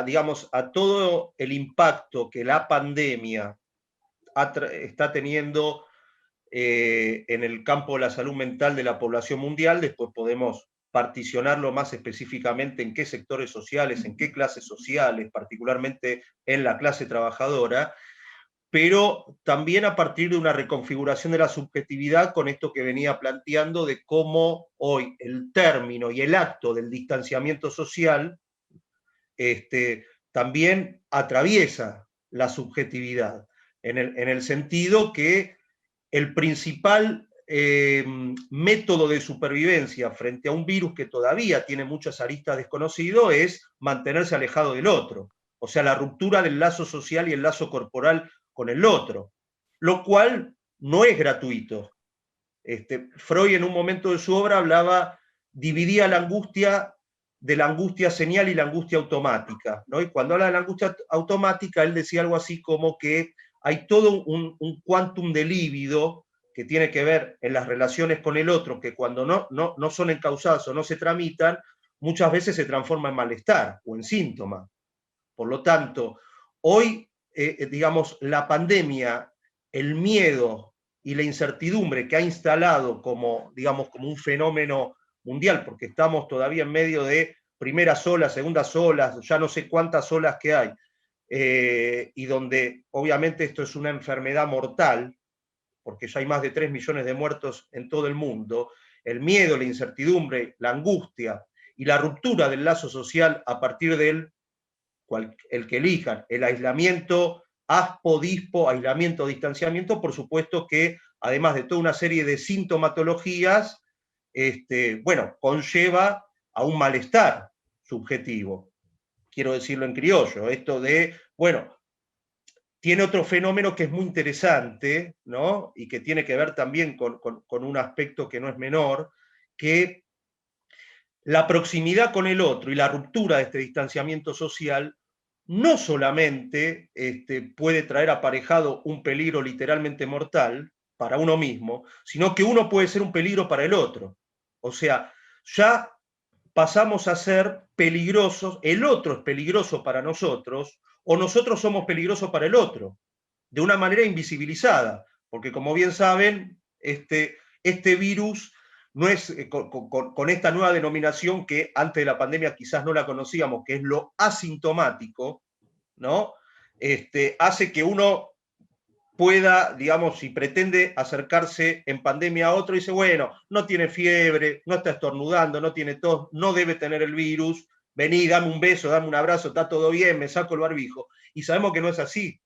digamos, a todo el impacto que la pandemia está teniendo en el campo de la salud mental de la población mundial, después podemos particionarlo más específicamente en qué sectores sociales, en qué clases sociales, particularmente en la clase trabajadora, pero también a partir de una reconfiguración de la subjetividad con esto que venía planteando de cómo hoy el término y el acto del distanciamiento social también atraviesa la subjetividad, en el sentido que el principal método de supervivencia frente a un virus que todavía tiene muchas aristas desconocido es mantenerse alejado del otro, o sea, la ruptura del lazo social y el lazo corporal con el otro, lo cual no es gratuito. Freud en un momento de su obra dividía la angustia de la angustia señal y la angustia automática, ¿no? Y cuando habla de la angustia automática, él decía algo así como que hay todo un quantum de líbido que tiene que ver en las relaciones con el otro, que cuando no son encausadas o no se tramitan, muchas veces se transforma en malestar o en síntoma. Por lo tanto, hoy, digamos, la pandemia, el miedo y la incertidumbre que ha instalado como, digamos, como un fenómeno mundial, porque estamos todavía en medio de primeras olas, segundas olas, ya no sé cuántas olas que hay, y donde obviamente esto es una enfermedad mortal, porque ya hay más de 3 millones de muertos en todo el mundo, el miedo, la incertidumbre, la angustia y la ruptura del lazo social a partir del el que elijan, el aislamiento, aspo, dispo, aislamiento, distanciamiento, por supuesto que además de toda una serie de sintomatologías, bueno, conlleva a un malestar subjetivo, quiero decirlo en criollo, esto de, bueno, tiene otro fenómeno que es muy interesante, ¿no? Y que tiene que ver también con un aspecto que no es menor, que la proximidad con el otro y la ruptura de este distanciamiento social no solamente puede traer aparejado un peligro literalmente mortal para uno mismo, sino que uno puede ser un peligro para el otro. O sea, ya pasamos a ser peligrosos, el otro es peligroso para nosotros, o nosotros somos peligrosos para el otro, de una manera invisibilizada, porque como bien saben, este virus no es con esta nueva denominación que antes de la pandemia quizás no la conocíamos, que es lo asintomático, ¿no? Hace que uno pueda, digamos, si pretende acercarse en pandemia a otro, dice, bueno, no tiene fiebre, no está estornudando, no tiene tos, no debe tener el virus, vení, dame un beso, dame un abrazo, está todo bien, me saco el barbijo. Y sabemos que no es así.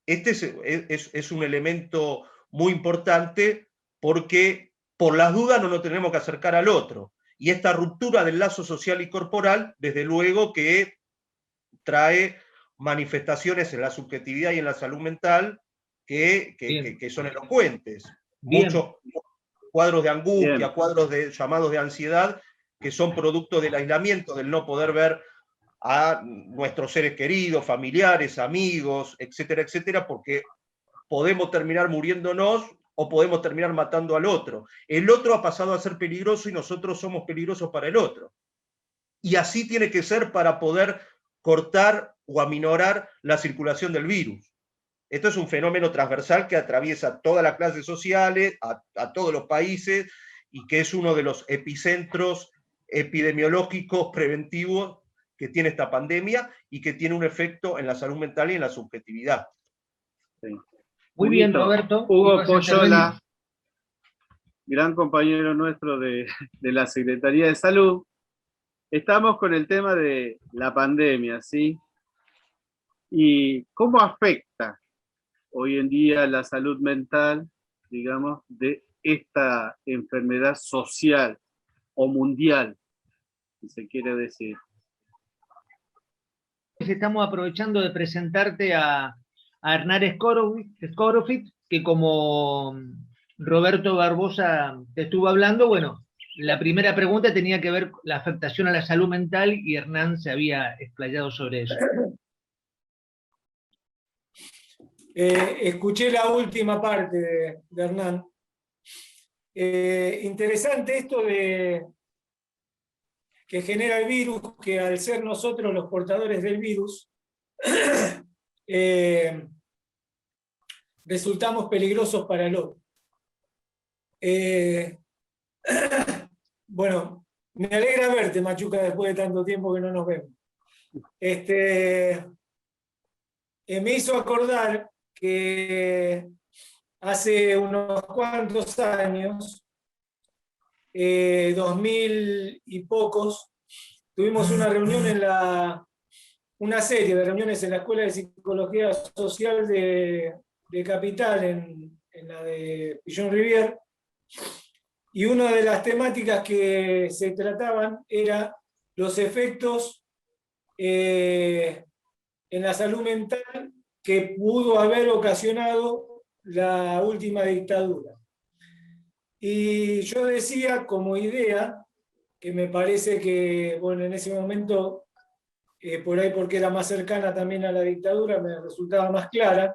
Este es un elemento muy importante porque por las dudas no nos tenemos que acercar al otro. Y esta ruptura del lazo social y corporal, desde luego que trae manifestaciones en la subjetividad y en la salud mental que son elocuentes. Bien. Muchos cuadros de angustia, Bien. cuadros de llamados de ansiedad, que son producto del aislamiento, del no poder ver a nuestros seres queridos, familiares, amigos, etcétera, etcétera, porque podemos terminar muriéndonos o podemos terminar matando al otro. El otro ha pasado a ser peligroso y nosotros somos peligrosos para el otro. Y así tiene que ser para poder cortar o aminorar la circulación del virus. Esto es un fenómeno transversal que atraviesa todas las clases sociales, a todos los países, y que es uno de los epicentros epidemiológicos preventivos que tiene esta pandemia y que tiene un efecto en la salud mental y en la subjetividad. Sí. Muy bien, Roberto. Hugo Coyola, gran compañero nuestro de la Secretaría de Salud. Estamos con el tema de la pandemia, ¿sí? Y cómo afecta hoy en día la salud mental, digamos, de esta enfermedad social o mundial, si se quiere decir. Estamos aprovechando de presentarte a Hernán Skorofit, que como Roberto Barbosa te estuvo hablando, bueno, la primera pregunta tenía que ver con la afectación a la salud mental y Hernán se había explayado sobre eso. Escuché la última parte de Hernán. Interesante esto de que genera el virus, que al ser nosotros los portadores del virus, resultamos peligrosos para el otro. Bueno, me alegra verte, Machuca, después de tanto tiempo que no nos vemos. Me hizo acordar que hace unos cuantos años, 2000 y pocos, tuvimos una reunión una serie de reuniones en la Escuela de Psicología Social de Capital, en la de Pillon Rivière, y una de las temáticas que se trataban era los efectos en la salud mental que pudo haber ocasionado la última dictadura. Y yo decía como idea, que me parece que, bueno, en ese momento, por ahí porque era más cercana también a la dictadura, me resultaba más clara,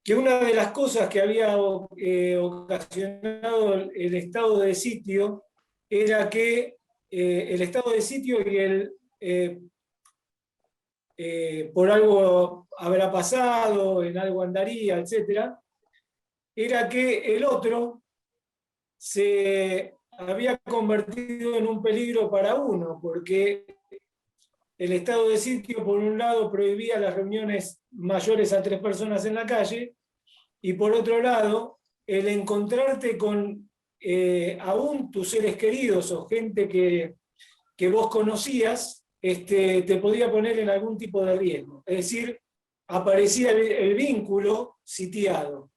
que una de las cosas que había ocasionado el estado de sitio era que el estado de sitio y por algo habrá pasado, en algo andaría, etc., era que el otro se había convertido en un peligro para uno, porque el estado de sitio, por un lado, prohibía las reuniones mayores a 3 personas en la calle, y por otro lado, el encontrarte con aún tus seres queridos o gente que vos conocías, te podía poner en algún tipo de riesgo. Es decir, aparecía el vínculo sitiado.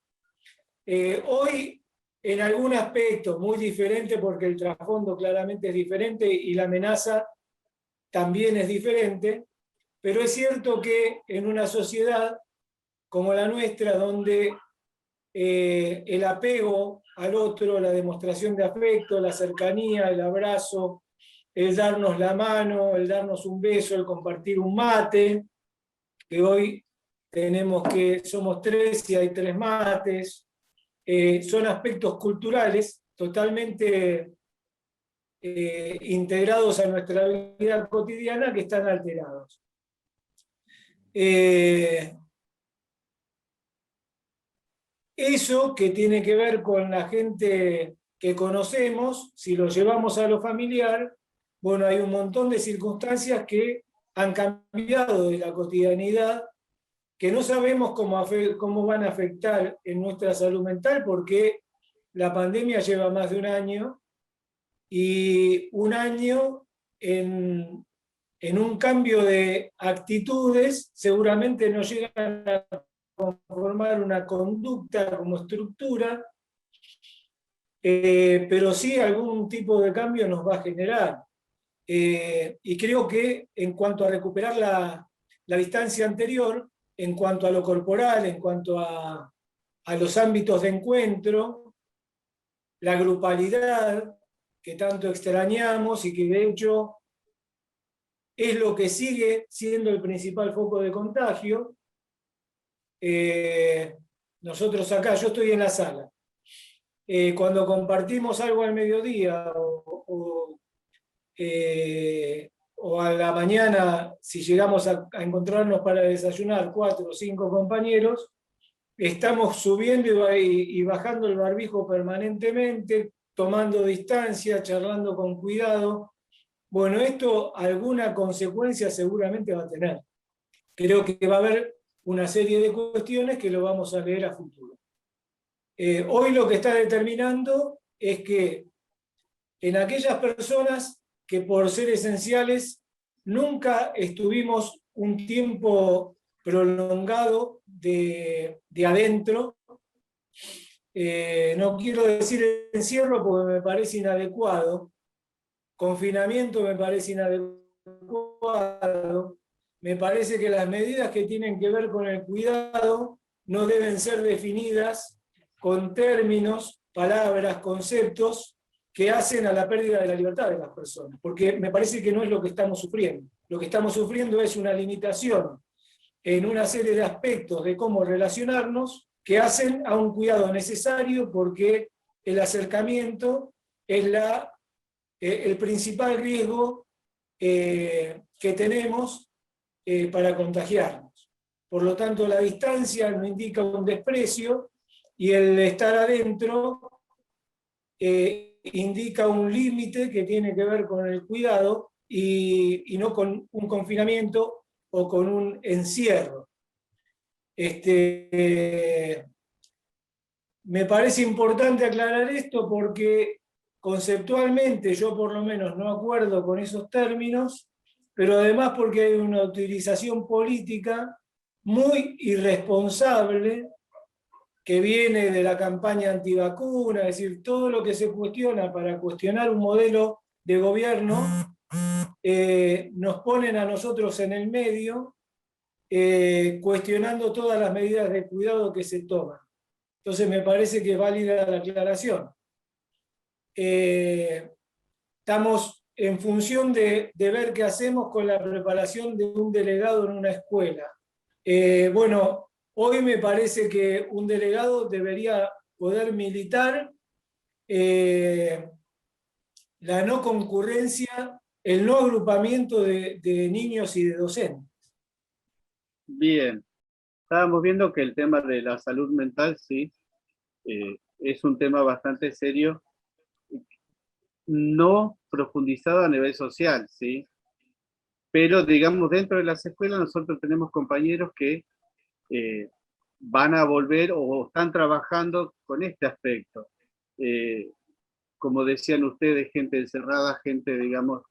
Hoy, en algún aspecto muy diferente, porque el trasfondo claramente es diferente y la amenaza también es diferente, pero es cierto que en una sociedad como la nuestra, donde el apego al otro, la demostración de afecto, la cercanía, el abrazo, el darnos la mano, el darnos un beso, el compartir un mate, que hoy somos 3 y hay 3 mates, son aspectos culturales totalmente integrados a nuestra vida cotidiana que están alterados. Eso que tiene que ver con la gente que conocemos, si lo llevamos a lo familiar, bueno, hay un montón de circunstancias que han cambiado de la cotidianidad, que no sabemos cómo van a afectar en nuestra salud mental, porque la pandemia lleva más de un año, y un año en un cambio de actitudes seguramente no llegan a conformar una conducta como estructura, pero sí algún tipo de cambio nos va a generar. Y creo que en cuanto a recuperar la distancia anterior, en cuanto a lo corporal, en cuanto a los ámbitos de encuentro, la grupalidad que tanto extrañamos y que de hecho es lo que sigue siendo el principal foco de contagio. Nosotros acá, yo estoy en la sala, cuando compartimos algo al mediodía o a la mañana, si llegamos a encontrarnos para desayunar 4 o 5 compañeros, estamos subiendo y bajando el barbijo permanentemente, tomando distancia, charlando con cuidado. Bueno, esto alguna consecuencia seguramente va a tener. Creo que va a haber una serie de cuestiones que lo vamos a leer a futuro. Hoy lo que está determinando es que en aquellas personas que por ser esenciales nunca estuvimos un tiempo prolongado de adentro, no quiero decir encierro porque me parece inadecuado, confinamiento me parece inadecuado, me parece que las medidas que tienen que ver con el cuidado no deben ser definidas con términos, palabras, conceptos que hacen a la pérdida de la libertad de las personas, porque me parece que no es lo que estamos sufriendo. Lo que estamos sufriendo es una limitación en una serie de aspectos de cómo relacionarnos que hacen a un cuidado necesario, porque el acercamiento es el principal riesgo que tenemos para contagiarnos. Por lo tanto, la distancia no indica un desprecio y el estar adentro indica un límite que tiene que ver con el cuidado y no con un confinamiento o con un encierro. Me parece importante aclarar esto porque conceptualmente yo por lo menos no acuerdo con esos términos, pero además porque hay una utilización política muy irresponsable que viene de la campaña antivacuna, es decir, todo lo que se cuestiona para cuestionar un modelo de gobierno, nos ponen a nosotros en el medio, cuestionando todas las medidas de cuidado que se toman. Entonces me parece que es válida la aclaración. Estamos en función de ver qué hacemos con la preparación de un delegado en una escuela. Bueno, hoy me parece que un delegado debería poder militar la no concurrencia, el no agrupamiento de niños y de docentes. Bien, estábamos viendo que el tema de la salud mental, sí, es un tema bastante serio, no profundizado a nivel social, ¿sí? Pero, digamos, dentro de las escuelas nosotros tenemos compañeros que van a volver o están trabajando con este aspecto. Como decían ustedes, gente encerrada, gente, digamos,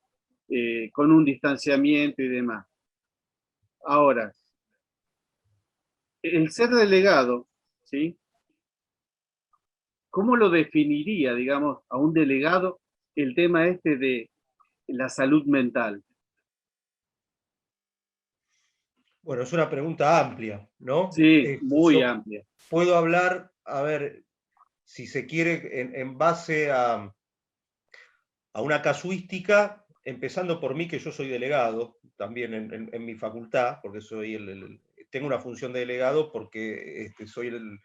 con un distanciamiento y demás. Ahora, el ser delegado, ¿sí? ¿Cómo lo definiría, digamos, a un delegado el tema este de la salud mental? Bueno, es una pregunta amplia, ¿no? Sí, muy Yo amplia. puedo hablar, a ver, si se quiere, en base a una casuística, empezando por mí, que yo soy delegado, también en mi facultad, porque soy tengo una función de delegado porque soy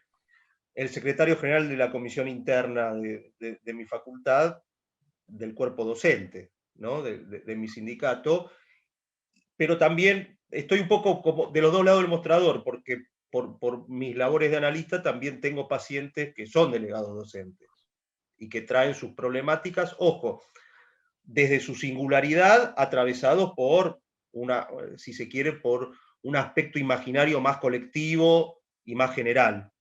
el secretario general de la comisión interna de mi facultad, del cuerpo docente, ¿no? de mi sindicato, pero también estoy un poco como de los dos lados del mostrador, porque por mis labores de analista también tengo pacientes que son delegados docentes y que traen sus problemáticas, ojo, desde su singularidad, atravesados por si se quiere, por un aspecto imaginario más colectivo y más general,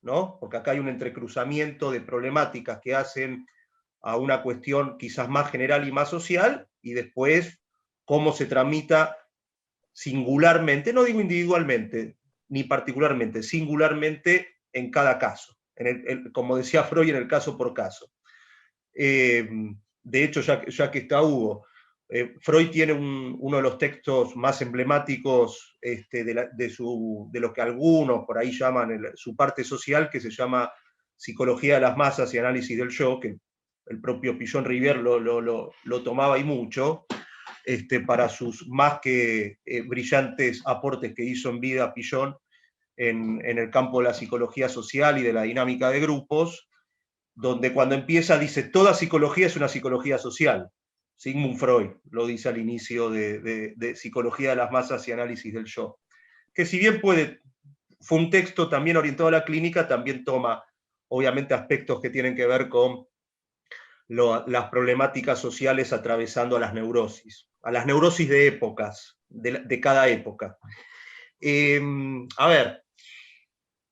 ¿no? Porque acá hay un entrecruzamiento de problemáticas que hacen a una cuestión quizás más general y más social, y después cómo se tramita singularmente, no digo individualmente, ni particularmente, singularmente en cada caso, como decía Freud, en el caso por caso. De hecho, ya que está Hugo, Freud tiene uno de los textos más emblemáticos de lo que algunos por ahí llaman su parte social, que se llama Psicología de las masas y análisis del yo, que el propio Pillon Rivière lo tomaba y mucho, para sus más que brillantes aportes que hizo en vida Pillon en el campo de la psicología social y de la dinámica de grupos, donde cuando empieza dice, toda psicología es una psicología social. Sigmund Freud lo dice al inicio de Psicología de las masas y análisis del yo. Que si bien fue un texto también orientado a la clínica, también toma, obviamente, aspectos que tienen que ver con las problemáticas sociales atravesando a las neurosis de épocas, de cada época. A ver,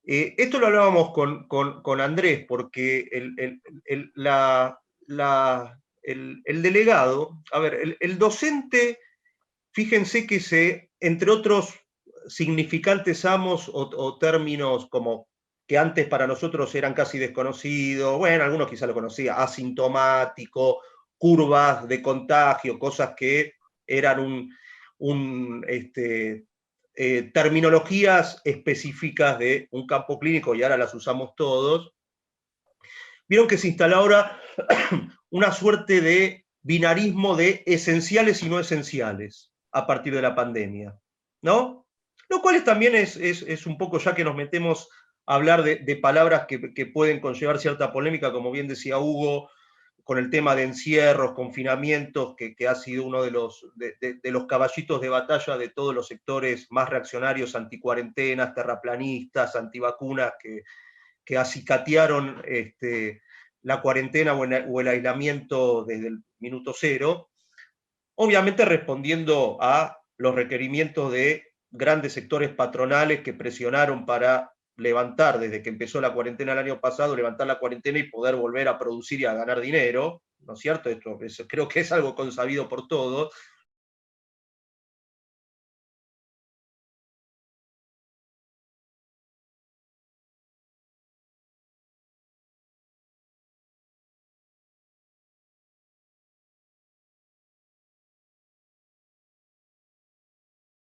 esto lo hablábamos con Andrés, porque el delegado, a ver, el docente, fíjense que entre otros significantes amos o términos como que antes para nosotros eran casi desconocidos, bueno, algunos quizá lo conocían, asintomático, curvas de contagio, cosas que eran terminologías específicas de un campo clínico y ahora las usamos todos. Vieron que se instala ahora una suerte de binarismo de esenciales y no esenciales a partir de la pandemia, ¿no? Lo cual también es un poco, ya que nos metemos a hablar de palabras que pueden conllevar cierta polémica, como bien decía Hugo, con el tema de encierros, confinamientos, que ha sido uno de los caballitos de batalla de todos los sectores más reaccionarios, anticuarentenas, terraplanistas, antivacunas, que acicatearon la cuarentena o el aislamiento desde el minuto cero, obviamente respondiendo a los requerimientos de grandes sectores patronales que presionaron para levantar, desde que empezó la cuarentena el año pasado, levantar la cuarentena y poder volver a producir y a ganar dinero, ¿no es cierto? Esto creo que es algo consabido por todos.